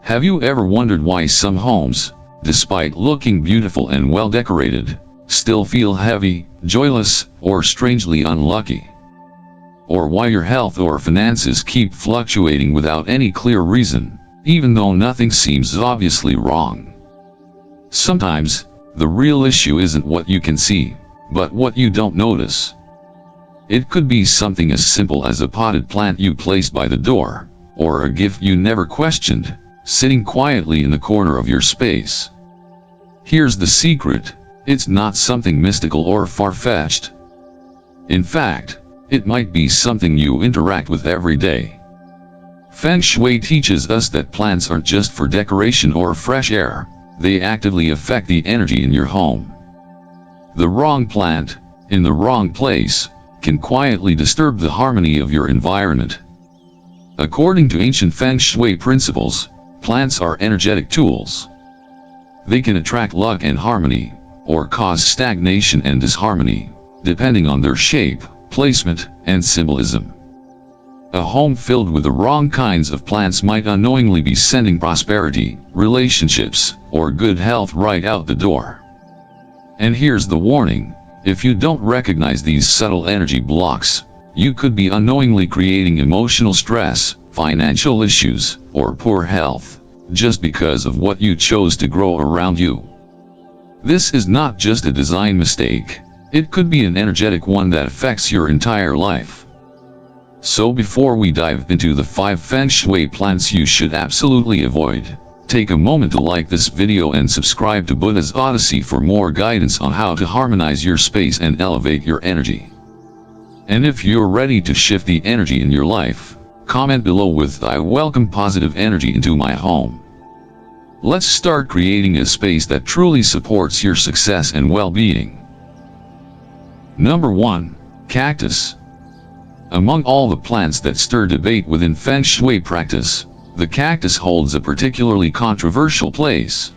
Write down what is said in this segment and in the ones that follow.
Have you ever wondered why some homes, despite looking beautiful and well decorated, still feel heavy, joyless, or strangely unlucky? Or why your health or finances keep fluctuating without any clear reason, even though nothing seems obviously wrong? Sometimes, the real issue isn't what you can see, but what you don't notice. It could be something as simple as a potted plant you placed by the door, or a gift you never questioned, sitting quietly in the corner of your space. Here's the secret: it's not something mystical or far-fetched. In fact, it might be something you interact with every day. Feng Shui teaches us that plants aren't just for decoration or fresh air, they actively affect the energy in your home. The wrong plant, in the wrong place, can quietly disturb the harmony of your environment. According to ancient Feng Shui principles, plants are energetic tools. They can attract luck and harmony, or cause stagnation and disharmony, depending on their shape, placement, and symbolism. A home filled with the wrong kinds of plants might unknowingly be sending prosperity, relationships, or good health right out the door. And here's the warning: if you don't recognize these subtle energy blocks, you could be unknowingly creating emotional stress, financial issues, or poor health, just because of what you chose to grow around you. This is not just a design mistake, it could be an energetic one that affects your entire life. So before we dive into the 5 Feng Shui plants you should absolutely avoid, take a moment to like this video and subscribe to Buddha's Odyssey for more guidance on how to harmonize your space and elevate your energy. And if you're ready to shift the energy in your life, comment below with "I welcome positive energy into my home." Let's start creating a space that truly supports your success and well-being. Number 1. Cactus. Among all the plants that stir debate within Feng Shui practice, the cactus holds a particularly controversial place.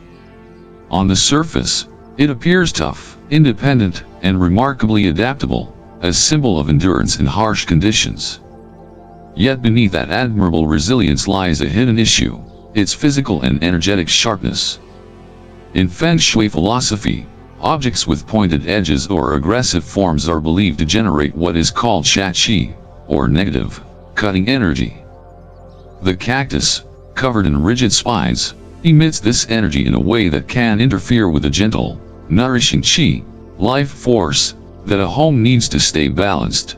On the surface, it appears tough, independent, and remarkably adaptable, a symbol of endurance in harsh conditions. Yet beneath that admirable resilience lies a hidden issue: its physical and energetic sharpness. In Feng Shui philosophy, objects with pointed edges or aggressive forms are believed to generate what is called qi, or negative, cutting energy. The cactus, covered in rigid spines, emits this energy in a way that can interfere with the gentle, nourishing qi, life force, that a home needs to stay balanced.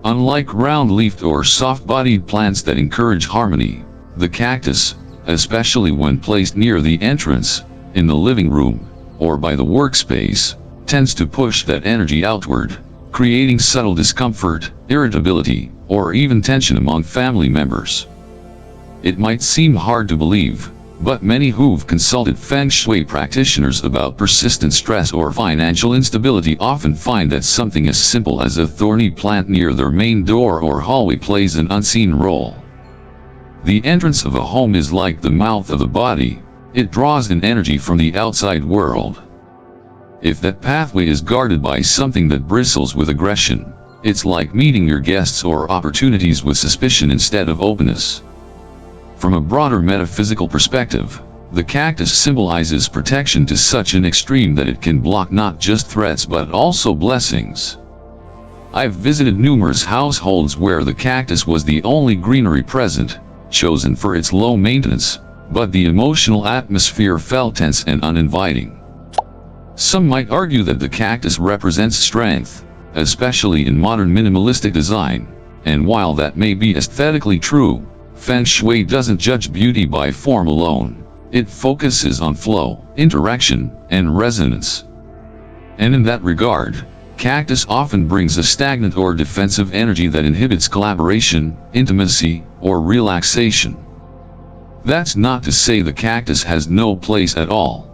Unlike round-leafed or soft-bodied plants that encourage harmony, the cactus, especially when placed near the entrance, in the living room, or by the workspace, tends to push that energy outward, creating subtle discomfort, irritability, or even tension among family members. It might seem hard to believe, but many who've consulted Feng Shui practitioners about persistent stress or financial instability often find that something as simple as a thorny plant near their main door or hallway plays an unseen role. The entrance of a home is like the mouth of the body; it draws in energy from the outside world. If that pathway is guarded by something that bristles with aggression, it's like meeting your guests or opportunities with suspicion instead of openness. From a broader metaphysical perspective, the cactus symbolizes protection to such an extreme that it can block not just threats but also blessings. I've visited numerous households where the cactus was the only greenery present, chosen for its low maintenance, but the emotional atmosphere felt tense and uninviting. Some might argue that the cactus represents strength, especially in modern minimalistic design, and while that may be aesthetically true, Feng Shui doesn't judge beauty by form alone. It focuses on flow, interaction, and resonance. And in that regard, cactus often brings a stagnant or defensive energy that inhibits collaboration, intimacy, or relaxation. That's not to say the cactus has no place at all.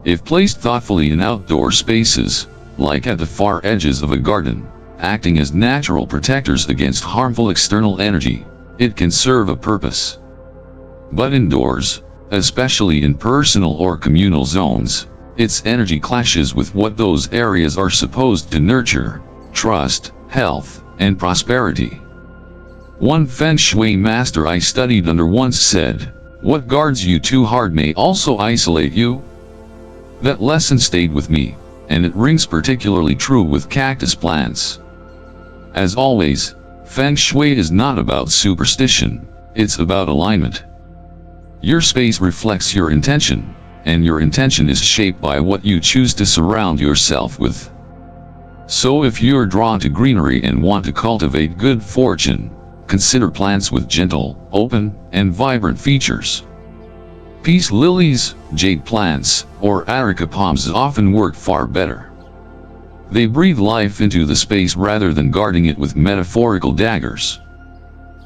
If placed thoughtfully in outdoor spaces, like at the far edges of a garden, acting as natural protectors against harmful external energy, it can serve a purpose. But indoors, especially in personal or communal zones, its energy clashes with what those areas are supposed to nurture: trust, health, and prosperity. One Feng Shui master I studied under once said, What guards you too hard may also isolate you. That lesson stayed with me, and it rings particularly true with cactus plants. As always, Feng Shui is not about superstition, it's about alignment. Your space reflects your intention, and your intention is shaped by what you choose to surround yourself with. So if you're drawn to greenery and want to cultivate good fortune, consider plants with gentle, open, and vibrant features. Peace lilies, jade plants, or areca palms often work far better. They breathe life into the space rather than guarding it with metaphorical daggers.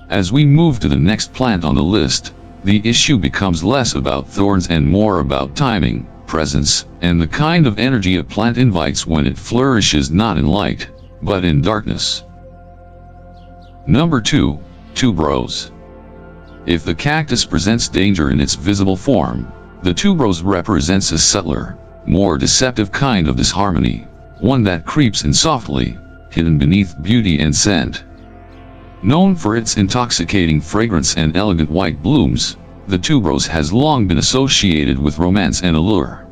As we move to the next plant on the list, the issue becomes less about thorns and more about timing, presence, and the kind of energy a plant invites when it flourishes not in light, but in darkness. Number 2. Tuberose. If the cactus presents danger in its visible form, the tuberose represents a subtler, more deceptive kind of disharmony, one that creeps in softly, hidden beneath beauty and scent. Known for its intoxicating fragrance and elegant white blooms, the tuberose has long been associated with romance and allure.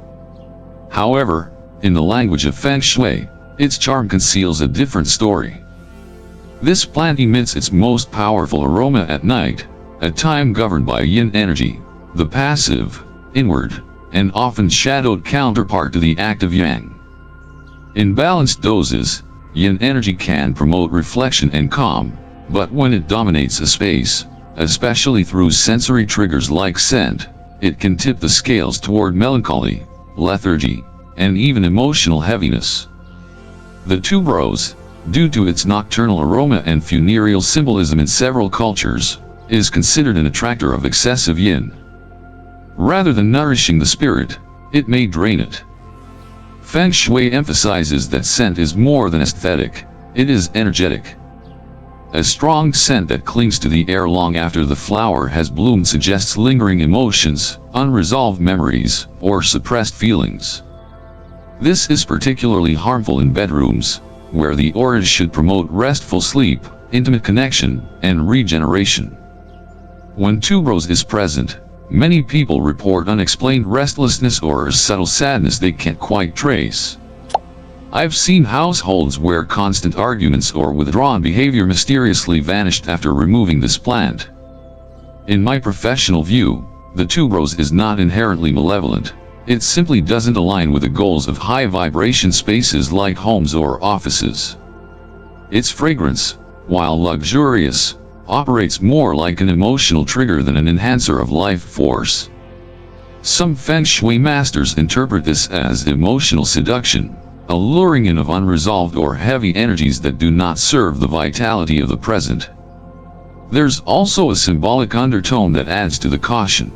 However, in the language of Feng Shui, its charm conceals a different story. This plant emits its most powerful aroma at night, a time governed by yin energy, the passive, inward, and often shadowed counterpart to the active yang. In balanced doses, yin energy can promote reflection and calm, but when it dominates a space, especially through sensory triggers like scent, it can tip the scales toward melancholy, lethargy, and even emotional heaviness. The tuberose, due to its nocturnal aroma and funereal symbolism in several cultures, is considered an attractor of excessive yin. Rather than nourishing the spirit, it may drain it. Feng Shui emphasizes that scent is more than aesthetic, it is energetic. A strong scent that clings to the air long after the flower has bloomed suggests lingering emotions, unresolved memories, or suppressed feelings. This is particularly harmful in bedrooms, where the aura should promote restful sleep, intimate connection, and regeneration. When tuberose is present, many people report unexplained restlessness or a subtle sadness they can't quite trace. I've seen households where constant arguments or withdrawn behavior mysteriously vanished after removing this plant. In my professional view, the tuberose is not inherently malevolent. It simply doesn't align with the goals of high vibration spaces like homes or offices. Its fragrance, while luxurious, operates more like an emotional trigger than an enhancer of life force. Some Feng Shui masters interpret this as emotional seduction, a luring in of unresolved or heavy energies that do not serve the vitality of the present. There's also a symbolic undertone that adds to the caution.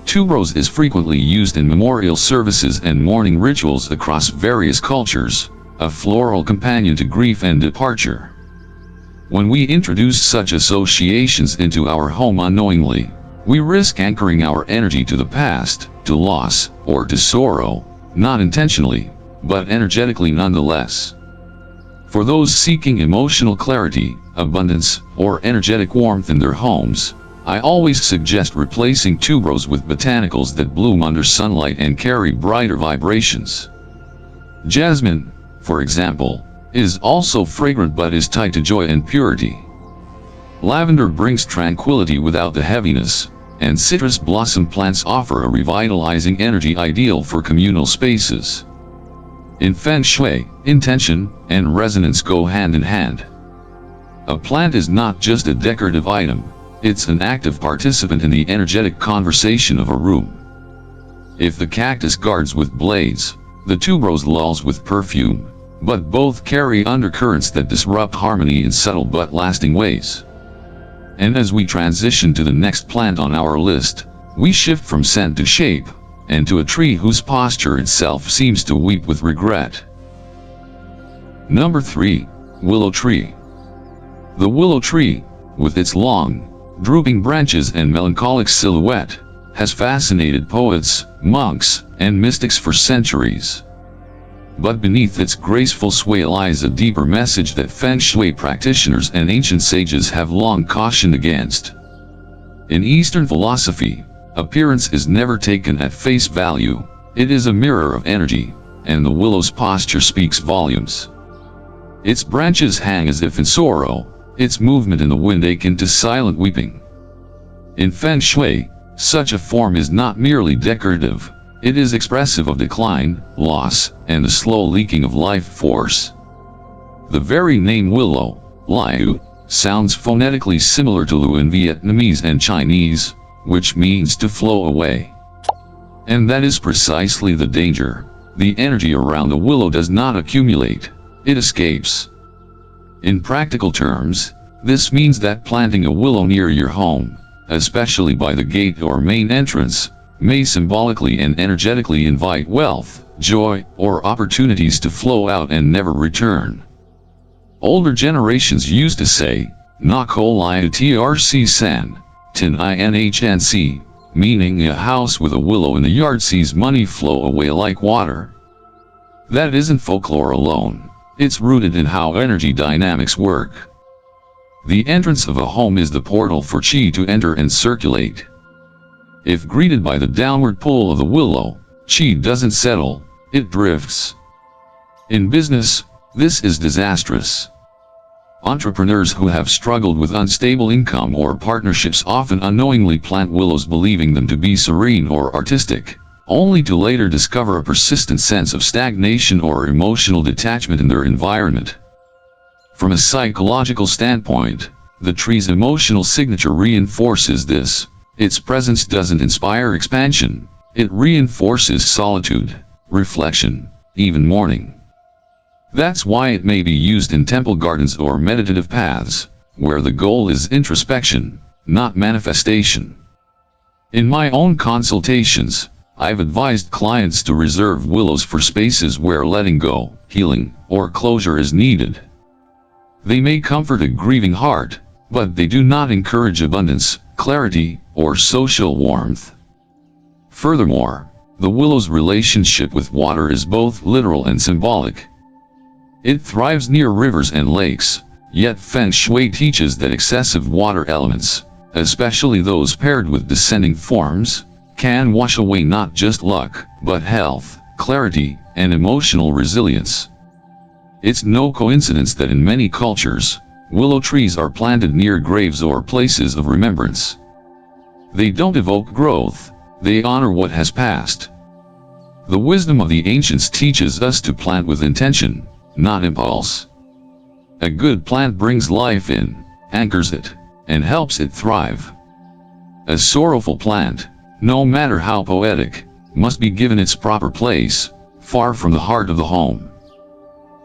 Tuberose is frequently used in memorial services and mourning rituals across various cultures, a floral companion to grief and departure. When we introduce such associations into our home unknowingly, we risk anchoring our energy to the past, to loss, or to sorrow, not intentionally, but energetically nonetheless. For those seeking emotional clarity, abundance, or energetic warmth in their homes, I always suggest replacing tuberose with botanicals that bloom under sunlight and carry brighter vibrations. Jasmine, for example, is also fragrant but is tied to joy and purity. Lavender brings tranquility without the heaviness, and citrus blossom plants offer a revitalizing energy ideal for communal spaces. In Feng Shui, intention and resonance go hand in hand. A plant is not just a decorative item, it's an active participant in the energetic conversation of a room. If the cactus guards with blades, the tuberose lulls with perfume, but both carry undercurrents that disrupt harmony in subtle but lasting ways. And as we transition to the next plant on our list, we shift from scent to shape, and to a tree whose posture itself seems to weep with regret. Number 3. Willow tree. The willow tree, with its long, drooping branches and melancholic silhouette, has fascinated poets, monks, and mystics for centuries. But beneath its graceful sway lies a deeper message that Feng Shui practitioners and ancient sages have long cautioned against. In Eastern philosophy, appearance is never taken at face value. It is a mirror of energy, and the willow's posture speaks volumes. Its branches hang as if in sorrow, its movement in the wind akin to silent weeping. In Feng Shui, such a form is not merely decorative, it is expressive of decline, loss, and the slow leaking of life force. The very name Willow, Liu, sounds phonetically similar to Lu in Vietnamese and Chinese, which means to flow away. And that is precisely the danger. The energy around the willow does not accumulate, it escapes. In practical terms, this means that planting a willow near your home, especially by the gate or main entrance, may symbolically and energetically invite wealth, joy, or opportunities to flow out and never return. Older generations used to say, "Nako liu trc san, tin inhnc," meaning a house with a willow in the yard sees money flow away like water. That isn't folklore alone, it's rooted in how energy dynamics work. The entrance of a home is the portal for qi to enter and circulate. If greeted by the downward pull of the willow, qi doesn't settle, it drifts. In business, this is disastrous. Entrepreneurs who have struggled with unstable income or partnerships often unknowingly plant willows believing them to be serene or artistic, only to later discover a persistent sense of stagnation or emotional detachment in their environment. From a psychological standpoint, the tree's emotional signature reinforces this. Its presence doesn't inspire expansion, it reinforces solitude, reflection, even mourning. That's why it may be used in temple gardens or meditative paths, where the goal is introspection, not manifestation. In my own consultations, I've advised clients to reserve willows for spaces where letting go, healing, or closure is needed. They may comfort a grieving heart, but they do not encourage abundance, clarity, or social warmth. Furthermore, the willow's relationship with water is both literal and symbolic. It thrives near rivers and lakes, yet Feng Shui teaches that excessive water elements, especially those paired with descending forms, can wash away not just luck, but health, clarity, and emotional resilience. It's no coincidence that in many cultures, willow trees are planted near graves or places of remembrance. They don't evoke growth, they honor what has passed. The wisdom of the ancients teaches us to plant with intention, not impulse. A good plant brings life in, anchors it, and helps it thrive. A sorrowful plant, no matter how poetic, must be given its proper place, far from the heart of the home.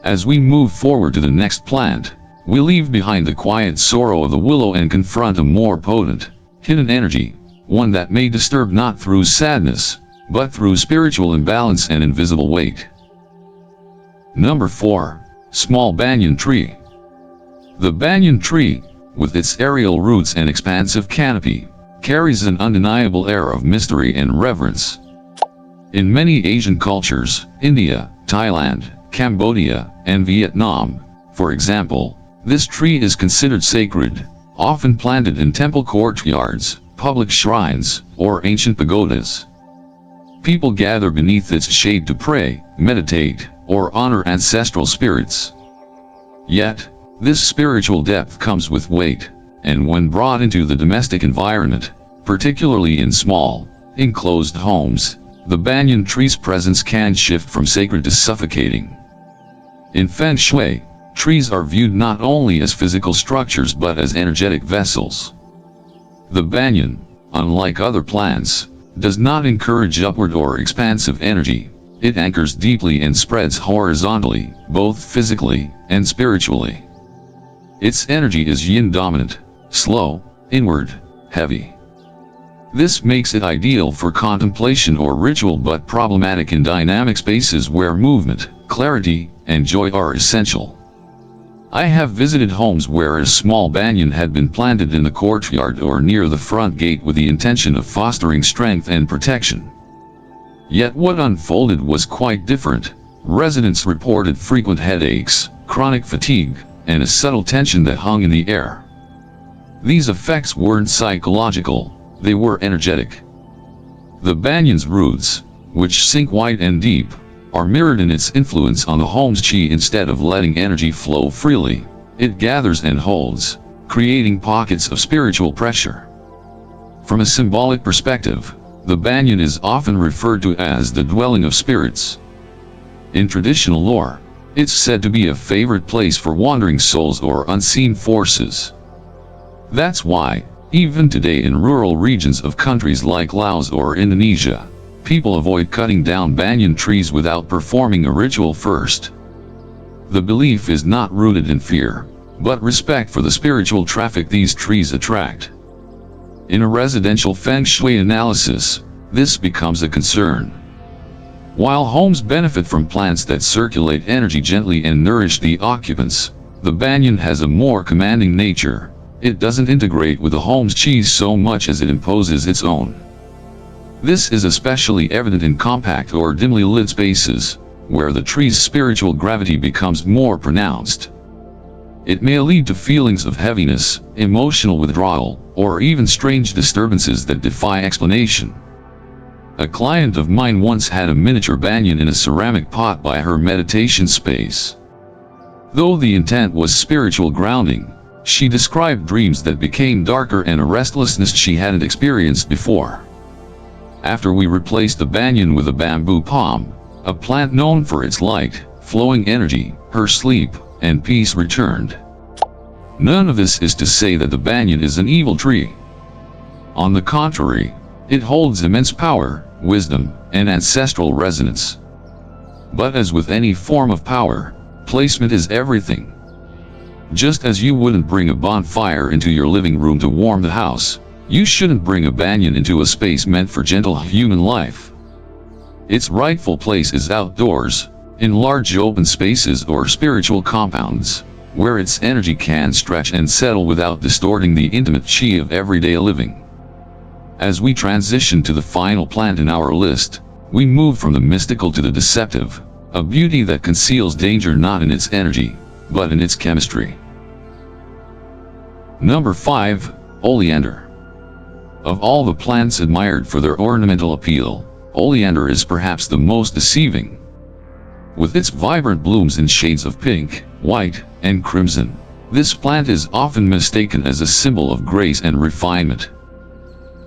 As we move forward to the next plant, we leave behind the quiet sorrow of the willow and confront a more potent, hidden energy, one that may disturb not through sadness, but through spiritual imbalance and invisible weight. Number 4. Small Banyan Tree. The banyan tree, with its aerial roots and expansive canopy, carries an undeniable air of mystery and reverence. In many Asian cultures, India, Thailand, Cambodia, and Vietnam, for example, this tree is considered sacred, often planted in temple courtyards, public shrines, or ancient pagodas. People gather beneath its shade to pray, meditate, or honor ancestral spirits. Yet, this spiritual depth comes with weight, and when brought into the domestic environment, particularly in small, enclosed homes, the banyan tree's presence can shift from sacred to suffocating. In Feng Shui, trees are viewed not only as physical structures but as energetic vessels. The banyan, unlike other plants, does not encourage upward or expansive energy. It anchors deeply and spreads horizontally, both physically and spiritually. Its energy is yin dominant, slow, inward, heavy. This makes it ideal for contemplation or ritual but problematic in dynamic spaces where movement, clarity, and joy are essential. I have visited homes where a small banyan had been planted in the courtyard or near the front gate with the intention of fostering strength and protection. Yet what unfolded was quite different. Residents reported frequent headaches, chronic fatigue, and a subtle tension that hung in the air. These effects weren't psychological, they were energetic. The banyan's roots, which sink wide and deep, are mirrored in its influence on the home's chi. Instead of letting energy flow freely, it gathers and holds, creating pockets of spiritual pressure. From a symbolic perspective, the banyan is often referred to as the dwelling of spirits. In traditional lore, it's said to be a favorite place for wandering souls or unseen forces. That's why, even today in rural regions of countries like Laos or Indonesia, people avoid cutting down banyan trees without performing a ritual first. The belief is not rooted in fear, but respect for the spiritual traffic these trees attract. In a residential Feng Shui analysis, this becomes a concern. While homes benefit from plants that circulate energy gently and nourish the occupants, the banyan has a more commanding nature. It doesn't integrate with the home's chi so much as it imposes its own. This is especially evident in compact or dimly lit spaces, where the tree's spiritual gravity becomes more pronounced. It may lead to feelings of heaviness, emotional withdrawal, or even strange disturbances that defy explanation. A client of mine once had a miniature banyan in a ceramic pot by her meditation space. Though the intent was spiritual grounding, she described dreams that became darker and a restlessness she hadn't experienced before. After we replaced the banyan with a bamboo palm, a plant known for its light, flowing energy, her sleep, and peace returned. None of this is to say that the banyan is an evil tree. On the contrary, it holds immense power, wisdom, and ancestral resonance. But as with any form of power, placement is everything. Just as you wouldn't bring a bonfire into your living room to warm the house, you shouldn't bring a banyan into a space meant for gentle human life. Its rightful place is outdoors, in large open spaces or spiritual compounds, where its energy can stretch and settle without distorting the intimate chi of everyday living. As we transition to the final plant in our list, we move from the mystical to the deceptive, a beauty that conceals danger not in its energy, but in its chemistry. Number 5, Oleander. Of all the plants admired for their ornamental appeal, Oleander is perhaps the most deceiving. With its vibrant blooms in shades of pink, white, and crimson, this plant is often mistaken as a symbol of grace and refinement.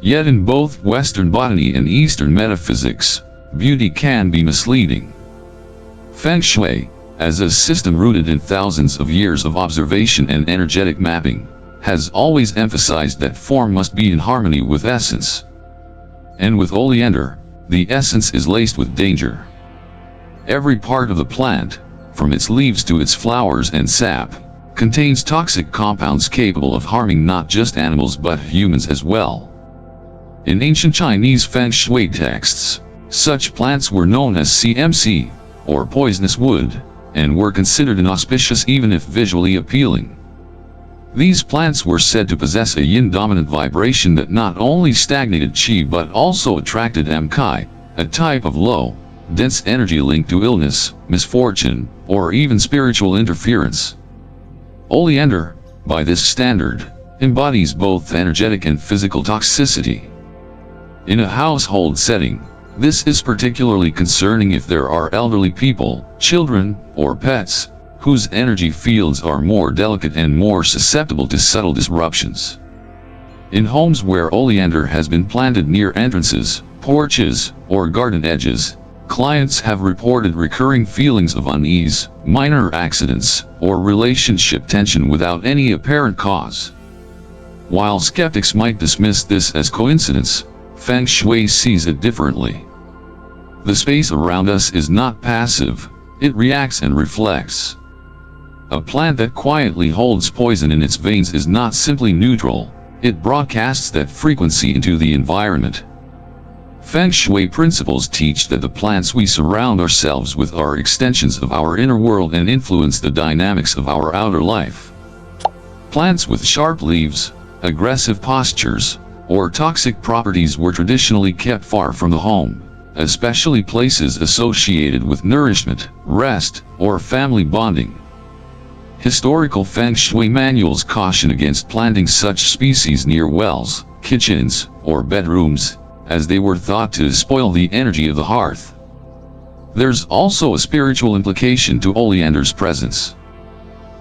Yet in both Western botany and Eastern metaphysics, beauty can be misleading. Feng Shui, as a system rooted in thousands of years of observation and energetic mapping, has always emphasized that form must be in harmony with essence. And with Oleander, the essence is laced with danger. Every part of the plant, from its leaves to its flowers and sap, contains toxic compounds capable of harming not just animals but humans as well. In ancient Chinese Feng Shui texts, such plants were known as CMC, or poisonous wood, and were considered inauspicious even if visually appealing. These plants were said to possess a yin-dominant vibration that not only stagnated qi but also attracted mkai, a type of low, dense energy linked to illness, misfortune, or even spiritual interference. Oleander, by this standard, embodies both energetic and physical toxicity. In a household setting, this is particularly concerning if there are elderly people, children, or pets, whose energy fields are more delicate and more susceptible to subtle disruptions. In homes where oleander has been planted near entrances, porches, or garden edges, clients have reported recurring feelings of unease, minor accidents, or relationship tension without any apparent cause. While skeptics might dismiss this as coincidence, Feng Shui sees it differently. The space around us is not passive, it reacts and reflects. A plant that quietly holds poison in its veins is not simply neutral, it broadcasts that frequency into the environment. Feng Shui principles teach that the plants we surround ourselves with are extensions of our inner world and influence the dynamics of our outer life. Plants with sharp leaves, aggressive postures, or toxic properties were traditionally kept far from the home, especially places associated with nourishment, rest, or family bonding. Historical Feng Shui manuals caution against planting such species near wells, kitchens, or bedrooms, as they were thought to spoil the energy of the hearth. There's also a spiritual implication to oleander's presence.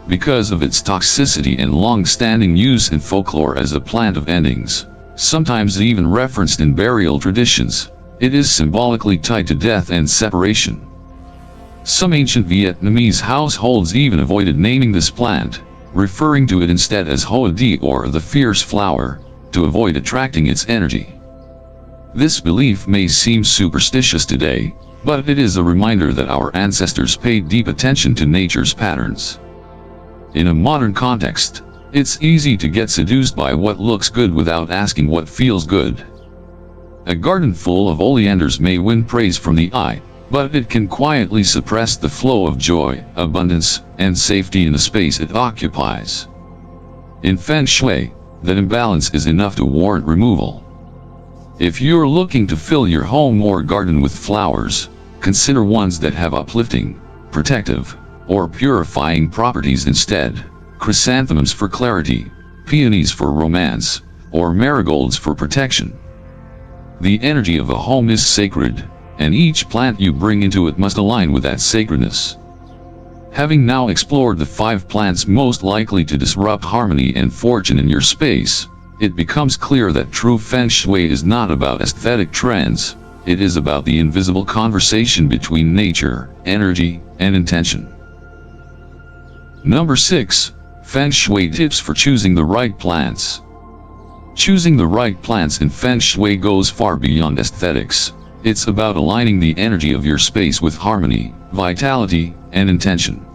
Because of its toxicity and long-standing use in folklore as a plant of endings, sometimes even referenced in burial traditions, it is symbolically tied to death and separation. Some ancient Vietnamese households even avoided naming this plant, referring to it instead as hoa di or the fierce flower, to avoid attracting its energy. This belief may seem superstitious today, but it is a reminder that our ancestors paid deep attention to nature's patterns. In a modern context, it's easy to get seduced by what looks good without asking what feels good. A garden full of oleanders may win praise from the eye, but it can quietly suppress the flow of joy, abundance, and safety in the space it occupies. In Feng Shui, that imbalance is enough to warrant removal. If you're looking to fill your home or garden with flowers, consider ones that have uplifting, protective, or purifying properties instead. Chrysanthemums for clarity, peonies for romance, or marigolds for protection. The energy of a home is sacred, and each plant you bring into it must align with that sacredness. Having now explored the 5 plants most likely to disrupt harmony and fortune in your space, it becomes clear that true Feng Shui is not about aesthetic trends, it is about the invisible conversation between nature, energy, and intention. Number 6. Feng Shui tips for choosing the right plants. Choosing the right plants in Feng Shui goes far beyond aesthetics. It's about aligning the energy of your space with harmony, vitality, and intention.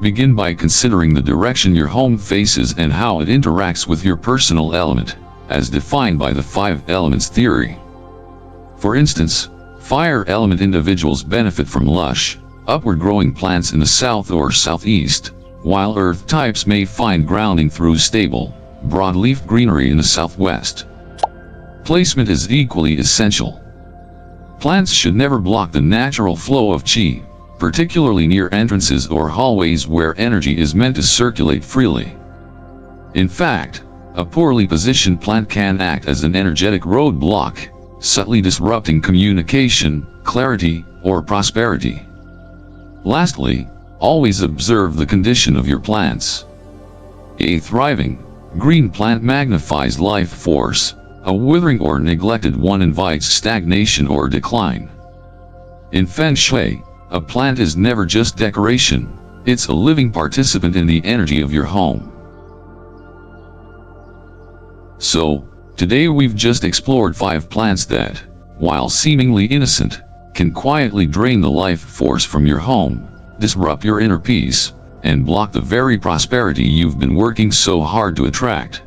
Begin by considering the direction your home faces and how it interacts with your personal element, as defined by the 5 elements theory. For instance, fire element individuals benefit from lush, upward-growing plants in the south or southeast, while earth types may find grounding through stable, broadleaf greenery in the southwest. Placement is equally essential. Plants should never block the natural flow of qi, particularly near entrances or hallways where energy is meant to circulate freely. In fact, a poorly positioned plant can act as an energetic roadblock, subtly disrupting communication, clarity, or prosperity. Lastly, always observe the condition of your plants. A thriving, green plant magnifies life force. A withering or neglected one invites stagnation or decline. In Feng Shui, a plant is never just decoration, it's a living participant in the energy of your home. So, today we've just explored 5 plants that, while seemingly innocent, can quietly drain the life force from your home, disrupt your inner peace, and block the very prosperity you've been working so hard to attract.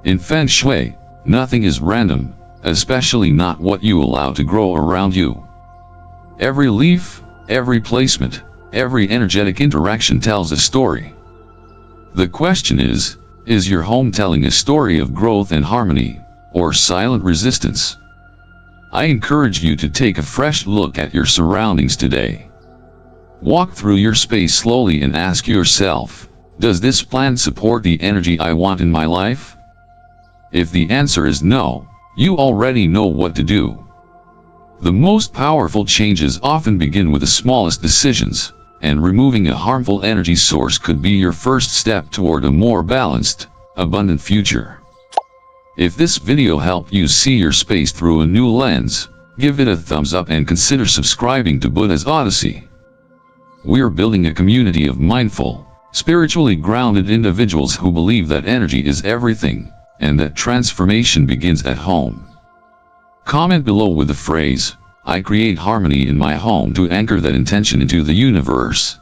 In Feng Shui, nothing is random, especially not what you allow to grow around you. Every leaf, every placement, every energetic interaction tells a story. The question is your home telling a story of growth and harmony, or silent resistance? I encourage you to take a fresh look at your surroundings today. Walk through your space slowly and ask yourself, does this plant support the energy I want in my life? If the answer is no, you already know what to do. The most powerful changes often begin with the smallest decisions, and removing a harmful energy source could be your first step toward a more balanced, abundant future. If this video helped you see your space through a new lens, give it a thumbs up and consider subscribing to Buddha's Odyssey. We're building a community of mindful, spiritually grounded individuals who believe that energy is everything, and that transformation begins at home. Comment below with the phrase, "I create harmony in my home," to anchor that intention into the universe.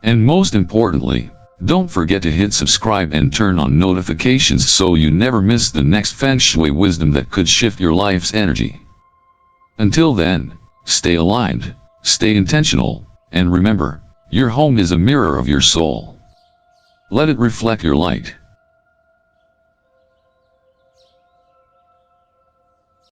And most importantly, don't forget to hit subscribe and turn on notifications so you never miss the next Feng Shui wisdom that could shift your life's energy. Until then, stay aligned, stay intentional, and remember, your home is a mirror of your soul. Let it reflect your light.